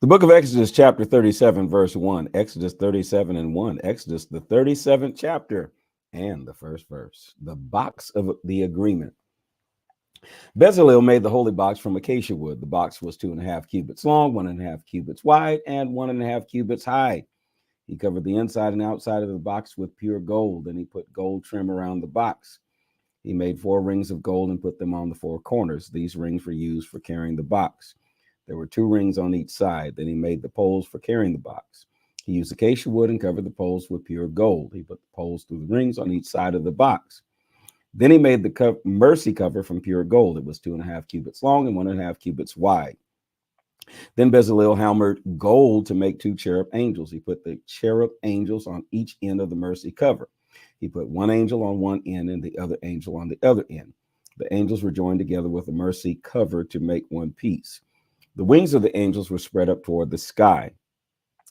The book of Exodus, chapter 37, verse 1. Exodus 37 and 1. Exodus, the 37th chapter and the first verse. The box of the agreement. Bezalel made the holy box from acacia wood. The box was 2.5 cubits long, 1.5 cubits wide, and 1.5 cubits high. He covered the inside and outside of the box with pure gold, and he put gold trim around the box. He made 4 rings of gold and put them on the 4 corners. These rings were used for carrying the box. There were 2 rings on each side. Then he made the poles for carrying the box. He used acacia wood and covered the poles with pure gold. He put the poles through the rings on each side of the box. Then he made the mercy cover from pure gold. It was 2.5 cubits long and 1.5 cubits wide. Then Bezalel hammered gold to make 2 cherub angels. He put the cherub angels on each end of the mercy cover. He put one angel on one end and the other angel on the other end. The angels were joined together with the mercy cover to make one piece. The wings of the angels were spread up toward the sky.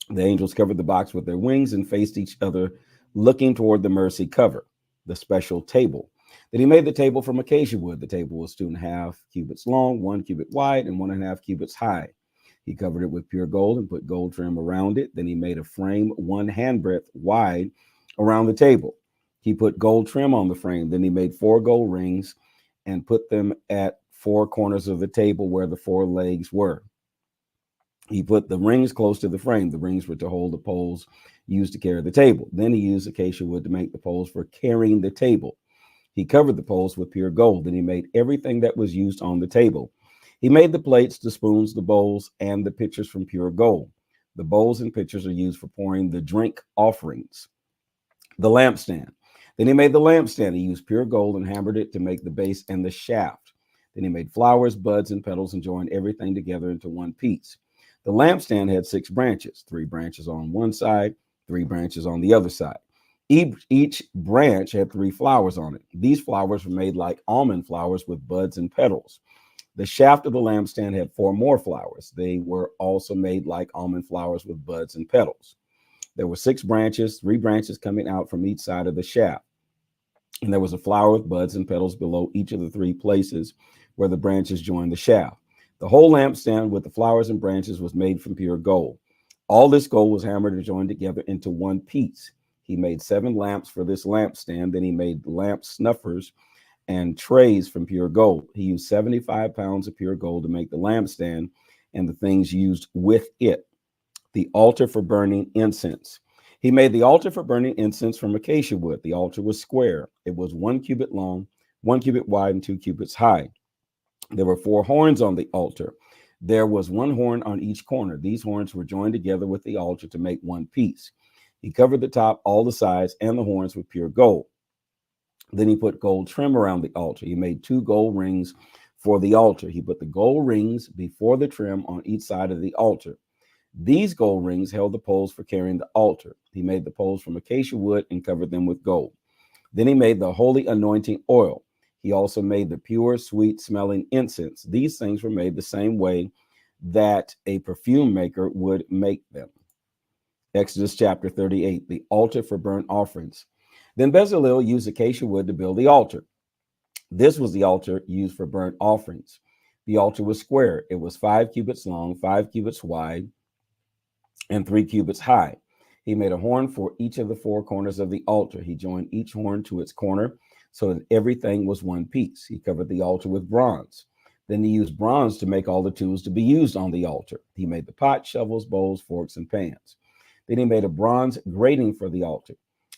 The angels covered the box with their wings and faced each other, looking toward the mercy cover, the special table. Then he made the table from acacia wood. The table was 2.5 cubits long, 1 cubit wide, and 1.5 cubits high. He covered it with pure gold and put gold trim around it. Then he made a frame 1 handbreadth wide around the table. He put gold trim on the frame. Then he made 4 gold rings and put them at 4 corners of the table where the 4 legs were. He put the rings close to the frame. The rings were to hold the poles used to carry the table. Then he used acacia wood to make the poles for carrying the table. He covered the poles with pure gold. Then he made everything that was used on the table. He made the plates, the spoons, the bowls, and the pitchers from pure gold. The bowls and pitchers are used for pouring the drink offerings. The lampstand. Then he made the lampstand. He used pure gold and hammered it to make the base and the shaft. Then he made flowers, buds, and petals and joined everything together into one piece. The lampstand had 6 branches, 3 branches on one side, 3 branches on the other side. Each branch had 3 flowers on it. These flowers were made like almond flowers with buds and petals. The shaft of the lampstand had 4 more flowers. They were also made like almond flowers with buds and petals. There were 6 branches, 3 branches coming out from each side of the shaft. And there was a flower with buds and petals below each of the 3 places where the branches joined the shaft. The whole lampstand with the flowers and branches was made from pure gold. All this gold was hammered and joined together into one piece. He made 7 lamps for this lampstand. Then he made lamp snuffers and trays from pure gold. He used 75 pounds of pure gold to make the lampstand and the things used with it. The altar for burning incense. He made the altar for burning incense from acacia wood. The altar was square. It was 1 cubit long, 1 cubit wide, and 2 cubits high. There were 4 horns on the altar. There was 1 horn on each corner. These horns were joined together with the altar to make one piece. He covered the top, all the sides, and the horns with pure gold. Then he put gold trim around the altar. He made 2 gold rings for the altar. He put the gold rings before the trim on each side of the altar. These gold rings held the poles for carrying the altar. He made the poles from acacia wood and covered them with gold. Then he made the holy anointing oil. He also made the pure, sweet-smelling incense. These things were made the same way that a perfume maker would make them. Exodus chapter 38, the altar for burnt offerings. Then Bezalel used acacia wood to build the altar. This was the altar used for burnt offerings. The altar was square. It was 5 cubits long, 5 cubits wide, and 3 cubits high. He made a horn for each of the 4 corners of the altar. He joined each horn to its corner so that everything was one piece. He covered the altar with bronze. Then he used bronze to make all the tools to be used on the altar. He made the pots, shovels, bowls, forks, and pans. Then he made a bronze grating for the altar.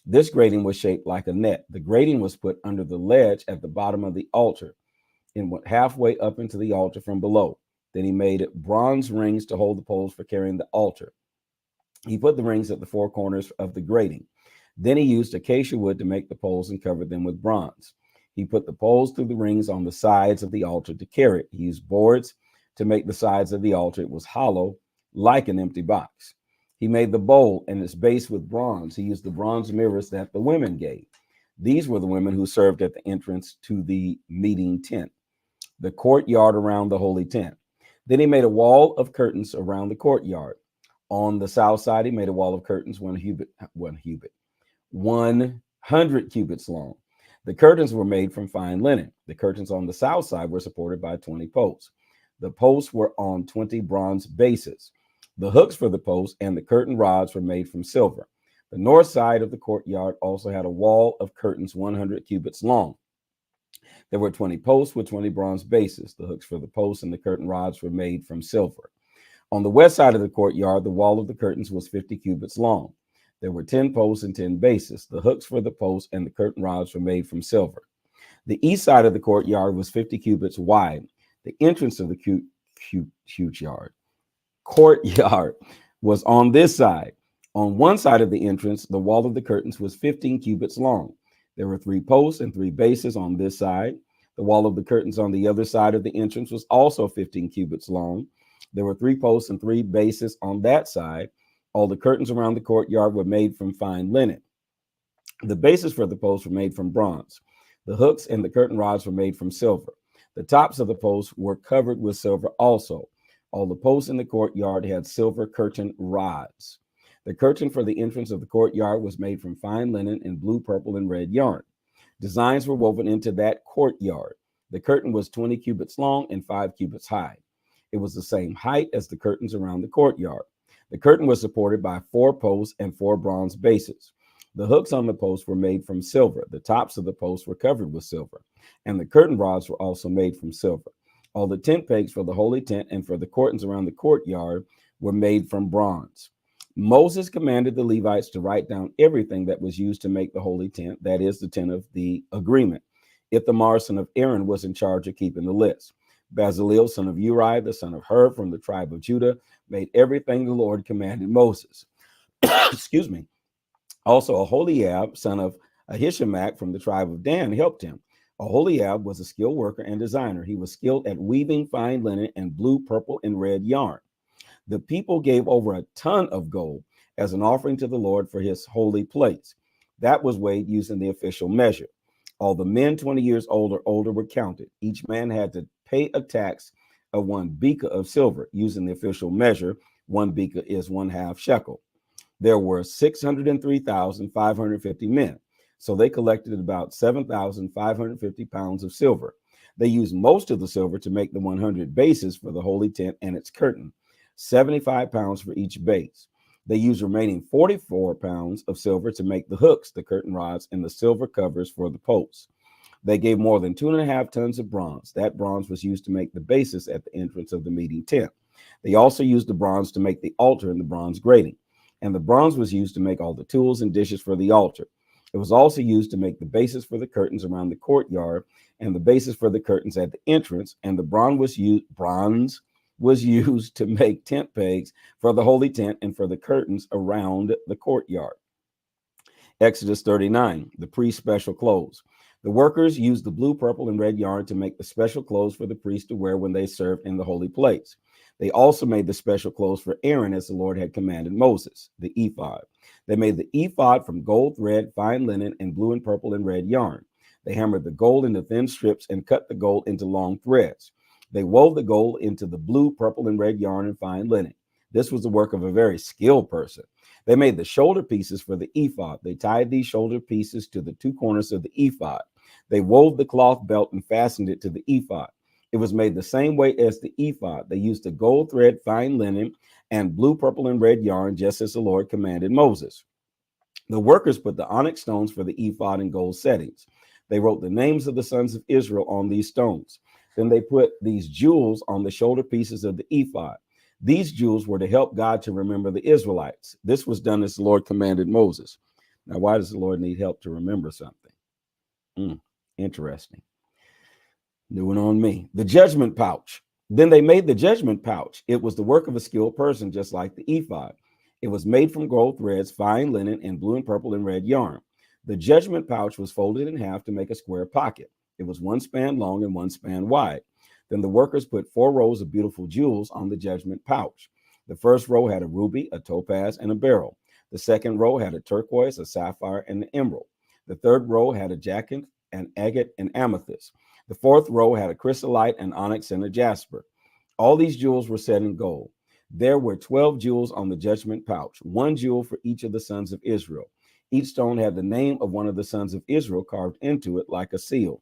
This grating was shaped like a net. The grating was put under the ledge at the bottom of the altar and went halfway up into the altar from below. Then he made bronze rings to hold the poles for carrying the altar. He put the rings at the 4 corners of the grating. Then he used acacia wood to make the poles and covered them with bronze. He put the poles through the rings on the sides of the altar to carry it. He used boards to make the sides of the altar. It was hollow, like an empty box. He made the bowl and its base with bronze. He used the bronze mirrors that the women gave. These were the women who served at the entrance to the meeting tent, the courtyard around the holy tent. Then he made a wall of curtains around the courtyard. On the south side, he made a wall of curtains 100 cubits long. The curtains were made from fine linen. The curtains on the south side were supported by 20 posts. The posts were on 20 bronze bases. The hooks for the posts and the curtain rods were made from silver. The north side of the courtyard also had a wall of curtains 100 cubits long. There were 20 posts with 20 bronze bases. The hooks for the posts and the curtain rods were made from silver. On the west side of the courtyard, the wall of the curtains was 50 cubits long. There were 10 posts and 10 bases. The hooks for the posts and the curtain rods were made from silver. The east side of the courtyard was 50 cubits wide. The entrance of the courtyard was on this side. On one side of the entrance, the wall of the curtains was 15 cubits long. There were 3 posts and 3 bases on this side. The wall of the curtains on the other side of the entrance was also 15 cubits long. There were 3 posts and 3 bases on that side. All the curtains around the courtyard were made from fine linen. The bases for the posts were made from bronze. The hooks and the curtain rods were made from silver. The tops of the posts were covered with silver also. All the posts in the courtyard had silver curtain rods. The curtain for the entrance of the courtyard was made from fine linen and blue, purple, and red yarn. Designs were woven into that courtyard. The curtain was 20 cubits long and 5 cubits high. It was the same height as the curtains around the courtyard. The curtain was supported by 4 posts and 4 bronze bases. The hooks on the posts were made from silver. The tops of the posts were covered with silver, and the curtain rods were also made from silver. All the tent pegs for the holy tent and for the curtains around the courtyard were made from bronze. Moses commanded the Levites to write down everything that was used to make the holy tent, that is, the tent of the agreement. Ithamar, son of Aaron, was in charge of keeping the list. Bezalel, son of Uri, the son of Hur, from the tribe of Judah, made everything the Lord commanded Moses. Excuse me. Also, Aholiab, son of Ahishamach, from the tribe of Dan, helped him. Aholiab was a skilled worker and designer. He was skilled at weaving fine linen and blue, purple, and red yarn. The people gave over a ton of gold as an offering to the Lord for his holy place. That was weighed using the official measure. All the men 20 years old or older were counted. Each man had to pay a tax of 1 beka of silver. Using the official measure, 1 beka is 1/2 shekel. There were 603,550 men, so they collected about 7,550 pounds of silver. They used most of the silver to make the 100 bases for the holy tent and its curtain, 75 pounds for each base. They used remaining 44 pounds of silver to make the hooks, the curtain rods, and the silver covers for the posts. They gave more than 2.5 tons of bronze. That bronze was used to make the bases at the entrance of the meeting tent. They also used the bronze to make the altar and the bronze grating. And the bronze was used to make all the tools and dishes for the altar. It was also used to make the bases for the curtains around the courtyard and the bases for the curtains at the entrance. And the bronze was used to make tent pegs for the holy tent and for the curtains around the courtyard. Exodus 39, the priest's special clothes. The workers used the blue, purple, and red yarn to make the special clothes for the priest to wear when they served in the holy place. They also made the special clothes for Aaron as the Lord had commanded Moses, the ephod. They made the ephod from gold thread, fine linen, and blue and purple and red yarn. They hammered the gold into thin strips and cut the gold into long threads. They wove the gold into the blue, purple, and red yarn and fine linen. This was the work of a very skilled person. They made the shoulder pieces for the ephod. They tied these shoulder pieces to the 2 corners of the ephod. They wove the cloth belt and fastened it to the ephod. It was made the same way as the ephod. They used the gold thread, fine linen, and blue, purple, and red yarn, just as the Lord commanded Moses. The workers put the onyx stones for the ephod in gold settings. They wrote the names of the sons of Israel on these stones. Then they put these jewels on the shoulder pieces of the ephod. These jewels were to help God to remember the Israelites. This was done as the Lord commanded Moses. Now, why does the Lord need help to remember something? Interesting. New one on me. The judgment pouch. Then they made the judgment pouch. It was the work of a skilled person, just like the ephod. It was made from gold threads, fine linen, and blue and purple and red yarn. The judgment pouch was folded in half to make a square pocket. It was 1 span long and 1 span wide. Then the workers put 4 rows of beautiful jewels on the judgment pouch. The first row had a ruby, a topaz, and a beryl. The second row had a turquoise, a sapphire, and an emerald. The third row had a jacinth, an agate, and amethyst. The fourth row had a chrysolite, an onyx, and a jasper. All these jewels were set in gold. There were 12 jewels on the judgment pouch, 1 jewel for each of the sons of Israel. Each stone had the name of one of the sons of Israel carved into it like a seal.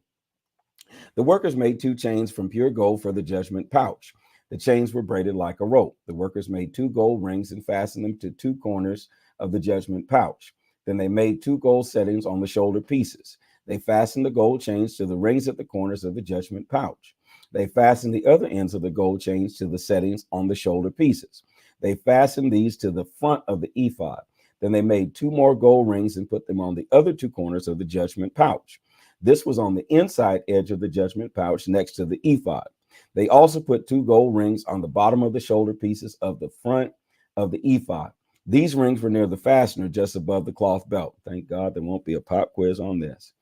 The workers made 2 chains from pure gold for the judgment pouch. The chains were braided like a rope. The workers made 2 gold rings and fastened them to 2 corners of the judgment pouch. Then they made 2 gold settings on the shoulder pieces. They fastened the gold chains to the rings at the corners of the judgment pouch. They fastened the other ends of the gold chains to the settings on the shoulder pieces. They fastened these to the front of the ephod. Then they made 2 more gold rings and put them on the other 2 corners of the judgment pouch. This was on the inside edge of the judgment pouch next to the ephod. They also put 2 gold rings on the bottom of the shoulder pieces of the front of the ephod. These rings were near the fastener just above the cloth belt. Thank God there won't be a pop quiz on this.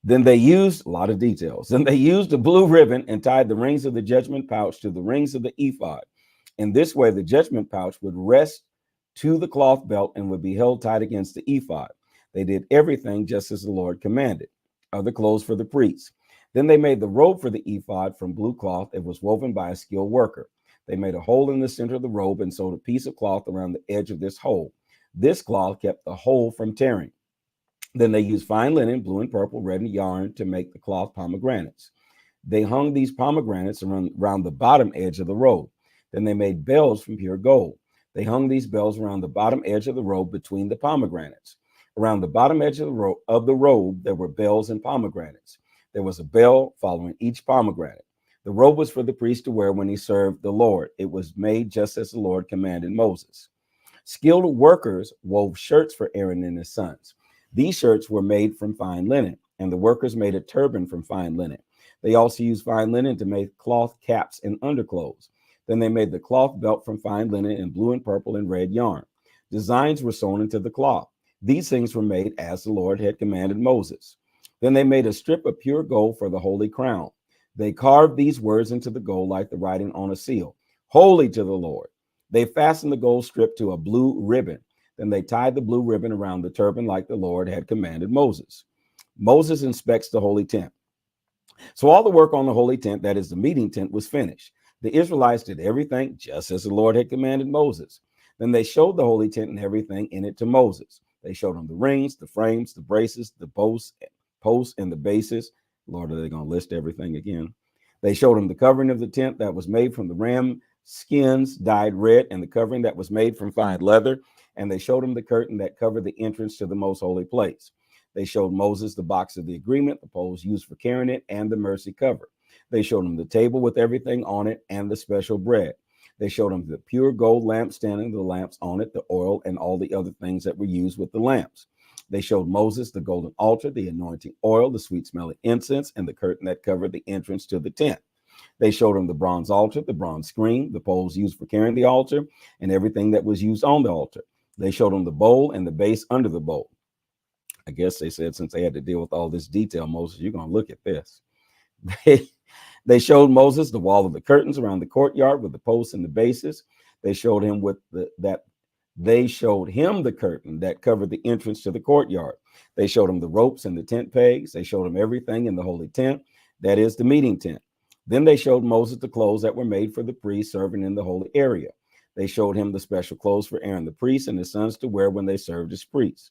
Then they used a lot of details. Then they used a blue ribbon and tied the rings of the judgment pouch to the rings of the ephod. In this way, the judgment pouch would rest to the cloth belt and would be held tight against the ephod. They did everything just as the Lord commanded. Other clothes for the priests. Then they made the robe for the ephod from blue cloth. It was woven by a skilled worker. They made a hole in the center of the robe and sewed a piece of cloth around the edge of this hole. This cloth kept the hole from tearing. Then they used fine linen, blue and purple, red and yarn to make the cloth pomegranates. They hung these pomegranates around the bottom edge of the robe. Then they made bells from pure gold. They hung these bells around the bottom edge of the robe between the pomegranates. Around the bottom edge of the robe, there were bells and pomegranates. There was a bell following each pomegranate. The robe was for the priest to wear when he served the Lord. It was made just as the Lord commanded Moses. Skilled workers wove shirts for Aaron and his sons. These shirts were made from fine linen, and the workers made a turban from fine linen. They also used fine linen to make cloth caps and underclothes. Then they made the cloth belt from fine linen in blue and purple and red yarn. Designs were sewn into the cloth. These things were made as the Lord had commanded Moses. Then they made a strip of pure gold for the holy crown. They carved these words into the gold like the writing on a seal, holy to the Lord. They fastened the gold strip to a blue ribbon. Then they tied the blue ribbon around the turban like the Lord had commanded Moses. Moses inspects the holy tent. So all the work on the holy tent, that is the meeting tent, was finished. The Israelites did everything just as the Lord had commanded Moses. Then they showed the holy tent and everything in it to Moses. They showed him the rings, the frames, the braces, the posts, and the bases. Lord, are they going to list everything again? They showed him the covering of the tent that was made from the ram skins dyed red, and the covering that was made from fine leather. And they showed him the curtain that covered the entrance to the most holy place. They showed Moses the box of the agreement, the poles used for carrying it, and the mercy cover. They showed him the table with everything on it and the special bread. They showed him the pure gold lampstand and the lamps on it, the oil, and all the other things that were used with the lamps. They showed Moses the golden altar, the anointing oil, the sweet-smelling incense, and the curtain that covered the entrance to the tent. They showed him the bronze altar, the bronze screen, the poles used for carrying the altar, and everything that was used on the altar. They showed him the bowl and the base under the bowl. I guess they said since they had to deal with all this detail, Moses, you're going to look at this. They showed Moses the wall of the curtains around the courtyard with the posts and the bases. They showed him the curtain that covered the entrance to the courtyard. They showed him the ropes and the tent pegs. They showed him everything in the holy tent, that is the meeting tent. Then they showed Moses the clothes that were made for the priest serving in the holy area. They showed him the special clothes for Aaron the priest and his sons to wear when they served as priests.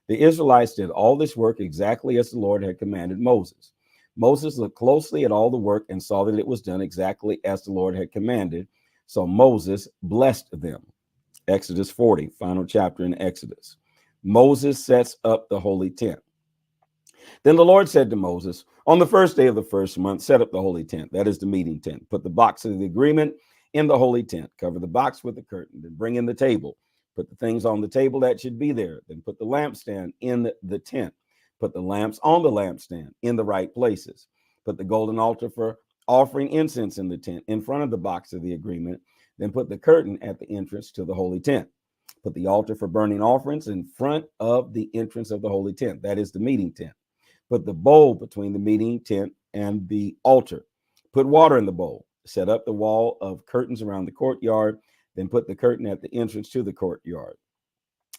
The Israelites did all this work exactly as the Lord had commanded Moses. Moses looked closely at all the work and saw that it was done exactly as the Lord had commanded. So Moses blessed them. Exodus 40, final chapter in Exodus. Moses sets up the holy tent. Then the Lord said to Moses, on the first day of the first month, set up the holy tent, that is the meeting tent. Put the box of the agreement in the holy tent. Cover the box with the curtain. Then bring in the table. Put the things on the table that should be there. Then put the lampstand in the tent. Put the lamps on the lampstand in the right places. Put the golden altar for offering incense in the tent in front of the box of the agreement. Then put the curtain at the entrance to the holy tent. Put the altar for burning offerings in front of the entrance of the holy tent, that is the meeting tent. Put the bowl between the meeting tent and the altar. Put water in the bowl. Set up the wall of curtains around the courtyard. Then put the curtain at the entrance to the courtyard.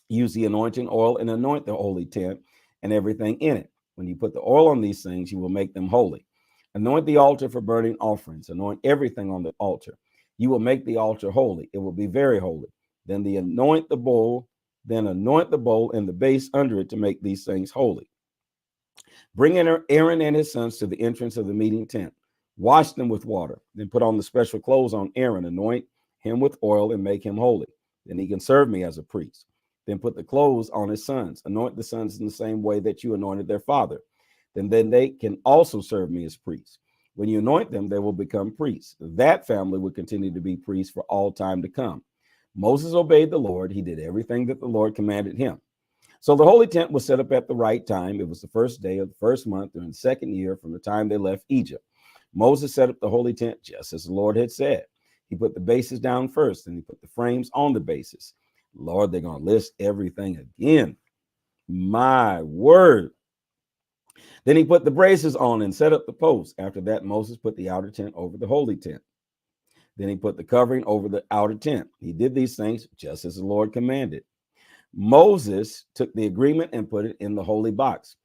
Use the anointing oil and anoint the holy tent and everything in it. When you put the oil on these things, you will make them holy. Anoint the altar for burning offerings. Anoint everything on the altar. You will make the altar holy. It will be very holy. Then anoint the bowl and the base under it to make these things holy. Bring in Aaron and his sons to the entrance of the meeting tent. Wash them with water, then put on the special clothes on Aaron, anoint him with oil and make him holy. Then he can serve me as a priest. Then put the clothes on his sons, anoint the sons in the same way that you anointed their father. Then they can also serve me as priests. When you anoint them, they will become priests. That family will continue to be priests for all time to come. Moses obeyed the Lord. He did everything that the Lord commanded him. So the holy tent was set up at the right time. It was the first day of the first month during the second year from the time they left Egypt. Moses set up the holy tent just as the Lord had said. He put the bases down first, and he put the frames on the bases. Lord, they're going to list everything again. My word. Then he put the braces on and set up the posts. After that, Moses put the outer tent over the holy tent. Then he put the covering over the outer tent. He did these things just as the Lord commanded. Moses took the agreement and put it in the holy box.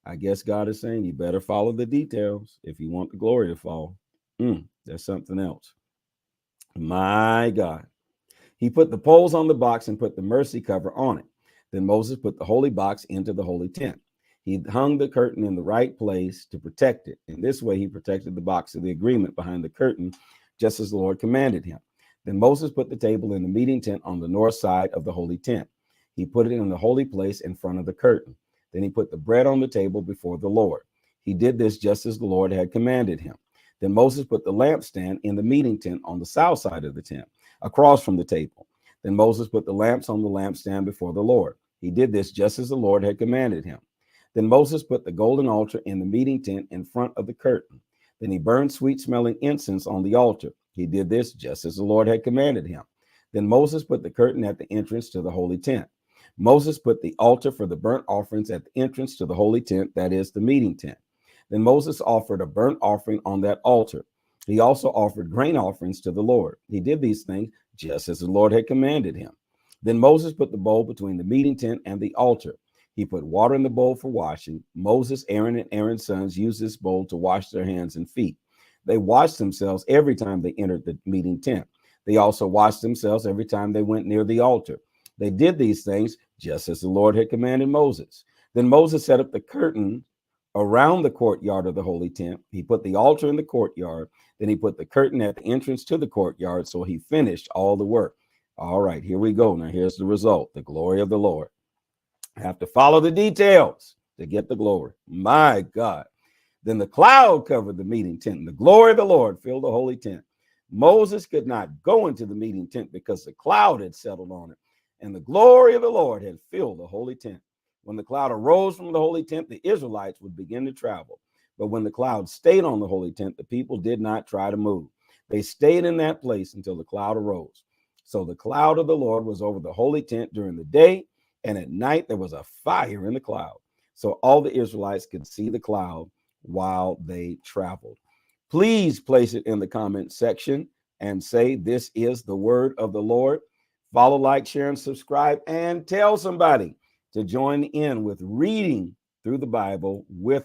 I guess God is saying you better follow the details if you want the glory to fall. There's something else. My God. He put the poles on the box and put the mercy cover on it. Then Moses put the holy box into the holy tent. He hung the curtain in the right place to protect it. In this way, he protected the box of the agreement behind the curtain, just as the Lord commanded him. Then Moses put the table in the meeting tent on the north side of the holy tent. He put it in the holy place in front of the curtain. Then he put the bread on the table before the Lord. He did this just as the Lord had commanded him. Then Moses put the lampstand in the meeting tent on the south side of the tent, across from the table. Then Moses put the lamps on the lampstand before the Lord. He did this just as the Lord had commanded him. Then Moses put the golden altar in the meeting tent in front of the curtain. Then he burned sweet-smelling incense on the altar. He did this just as the Lord had commanded him. Then Moses put the curtain at the entrance to the holy tent. Moses put the altar for the burnt offerings at the entrance to the holy tent, that is the meeting tent. Then Moses offered a burnt offering on that altar. He also offered grain offerings to the Lord. He did these things just as the Lord had commanded him. Then Moses put the bowl between the meeting tent and the altar. He put water in the bowl for washing. Moses, Aaron, and Aaron's sons used this bowl to wash their hands and feet. They washed themselves every time they entered the meeting tent. They also washed themselves every time they went near the altar. They did these things just as the Lord had commanded Moses. Then Moses set up the curtain around the courtyard of the holy tent. He put the altar in the courtyard. Then he put the curtain at the entrance to the courtyard. So he finished all the work. All right, here we go. Now here's the result, the glory of the Lord. I have to follow the details to get the glory. My God. Then the cloud covered the meeting tent, and the glory of the Lord filled the holy tent. Moses could not go into the meeting tent because the cloud had settled on it, and the glory of the Lord had filled the holy tent. When the cloud arose from the holy tent, the Israelites would begin to travel. But when the cloud stayed on the holy tent, the people did not try to move. They stayed in that place until the cloud arose. So the cloud of the Lord was over the holy tent during the day, and at night there was a fire in the cloud. So all the Israelites could see the cloud while they traveled. Please place it in the comment section and say, this is the word of the Lord. Follow, like, share, and subscribe, and tell somebody to join in with reading through the Bible with us.